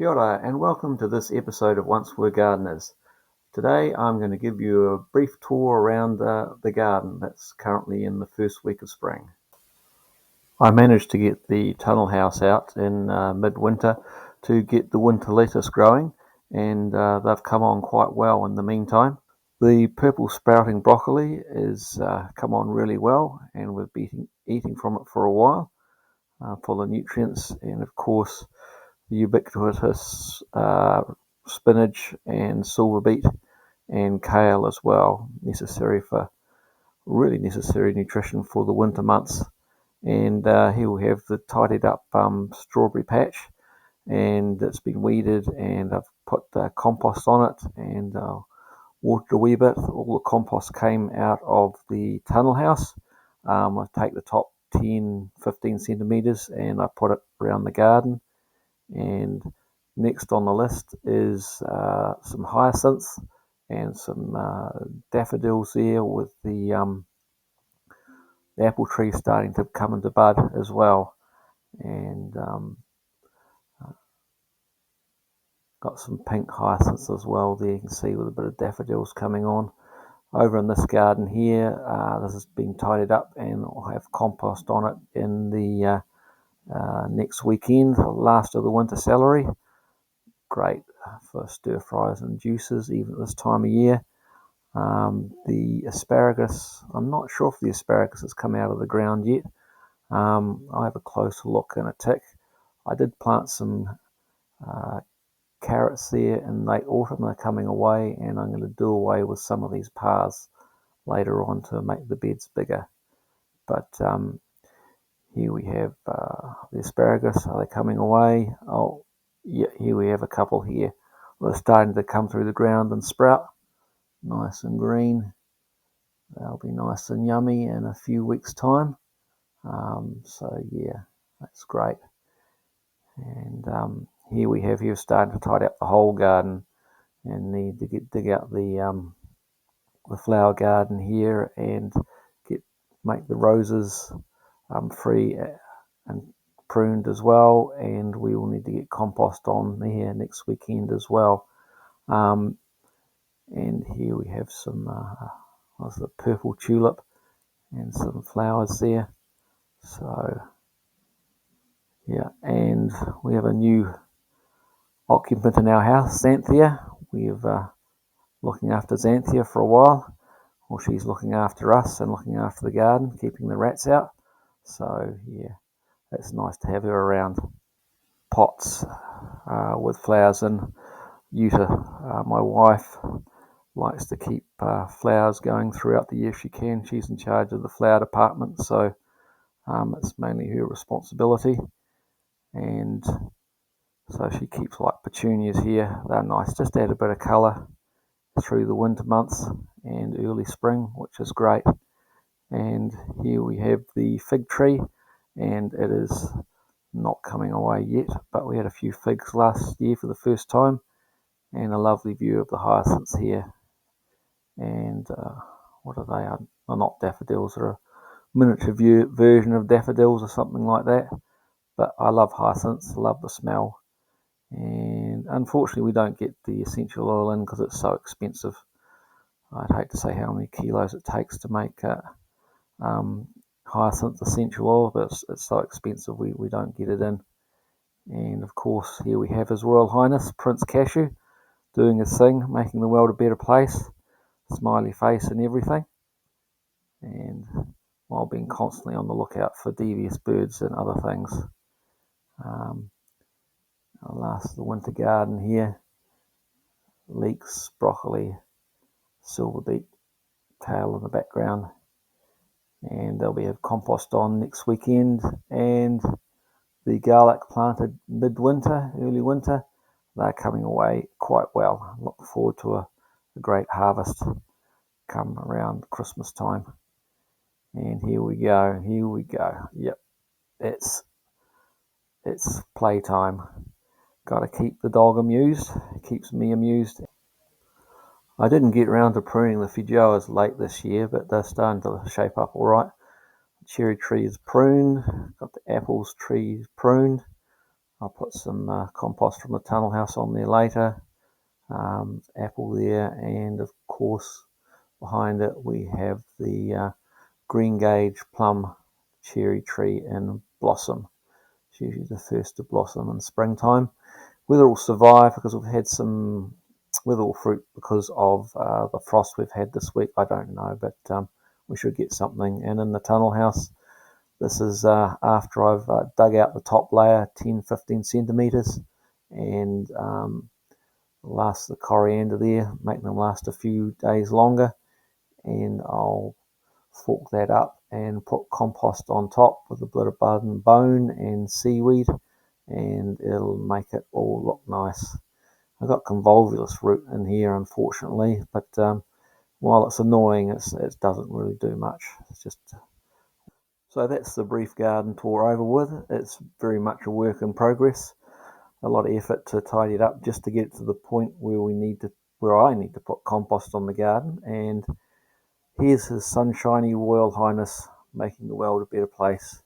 Kia ora and welcome to this episode of Once Were Gardeners. Today I'm going to give you a brief tour around the garden that's currently in the first week of spring. I managed to get the tunnel house out in midwinter to get the winter lettuce growing, and they've come on quite well in the meantime. The purple sprouting broccoli is come on really well, and we've been eating from it for a while, full of nutrients, and of course the ubiquitous spinach and silver beet and kale as well, really necessary nutrition for the winter months. And here we have the tidied up strawberry patch, and it's been weeded, and I've put compost on it and watered a wee bit. All the compost came out of the tunnel house. I take the top 10-15 centimetres and I put it around the garden. And next on the list is some hyacinths and some daffodils there, with the apple tree starting to come into bud as well. And got some pink hyacinths as well there, you can see, with a bit of daffodils coming on. Over in this garden here, this has been tidied up, and I'll have compost on it in the next weekend, last of the winter celery. Great for stir fries and juices even at this time of year. The asparagus, I'm not sure if the asparagus has come out of the ground yet. I'll have a closer look in a tick. I did plant some carrots there in late autumn. They're coming away, and I'm going to do away with some of these paths later on to make the beds bigger. But here we have the asparagus. Are they coming away? Oh, yeah, here we have a couple here. They're starting to come through the ground and sprout. Nice and green. They'll be nice and yummy in a few weeks' time. So yeah, that's great. And here we have starting to tidy up the whole garden, and need to dig out the flower garden here and make the roses free and pruned as well. And we will need to get compost on here next weekend as well. And here we have some the purple tulip and some flowers there. So yeah, and we have a new occupant in our house, Xanthia. We've looking after Xanthia for a while. Well, she's looking after us and looking after the garden, keeping the rats out. So yeah, it's nice to have her around. Pots with flowers in. Yuta, my wife, likes to keep flowers going throughout the year if she can. She's in charge of the flower department, so it's mainly her responsibility. And so she keeps like petunias here. They're nice, just add a bit of colour through the winter months and early spring, which is great. And here we have the fig tree, and it is not coming away yet, but we had a few figs last year for the first time, and a lovely view of the hyacinths here. And what are they? They're not daffodils, they're a miniature version of daffodils or something like that. But I love hyacinths, I love the smell. And unfortunately we don't get the essential oil in because it's so expensive. I'd hate to say how many kilos it takes to make hyacinth essential oil, but it's so expensive we don't get it in. And of course here we have His Royal Highness Prince Cashew doing his thing, making the world a better place, smiley face and everything, and while being constantly on the lookout for devious birds and other things. Last the winter garden here, leeks, broccoli, silver beet, kale in the background, and there'll be a compost on next weekend. And the garlic planted midwinter, early winter, they're coming away quite well. Looking forward to a great harvest come around Christmas time. And here we go. Yep, it's playtime. Got to keep the dog amused. It keeps me amused. I didn't get around to pruning the feijoas late this year, but they're starting to shape up all right. The cherry tree is pruned. Got the apples tree pruned. I'll put some compost from the tunnel house on there later. Apple there, and of course behind it we have the green gauge plum cherry tree in blossom. It's usually the first to blossom in springtime. Whether it will survive because we've had some, whether it will fruit because of the frost we've had this week, I don't know, but we should get something. And in the tunnel house, this is after I've dug out the top layer 10-15 centimetres and last the coriander there, make them last a few days longer, and I'll fork that up and put compost on top with a bit of bud and bone and seaweed, and it'll make it all look nice. I've got convolvulus root in here, unfortunately, but while it's annoying, it doesn't really do much. It's just so that's the brief garden tour over with. It's very much a work in progress. A lot of effort to tidy it up just to get to the point where I need to put compost on the garden. And here's His Sunshiny Royal Highness making the world a better place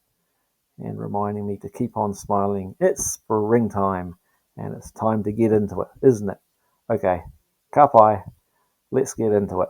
and reminding me to keep on smiling. It's springtime and it's time to get into it, isn't it? Okay, ka pai, let's get into it.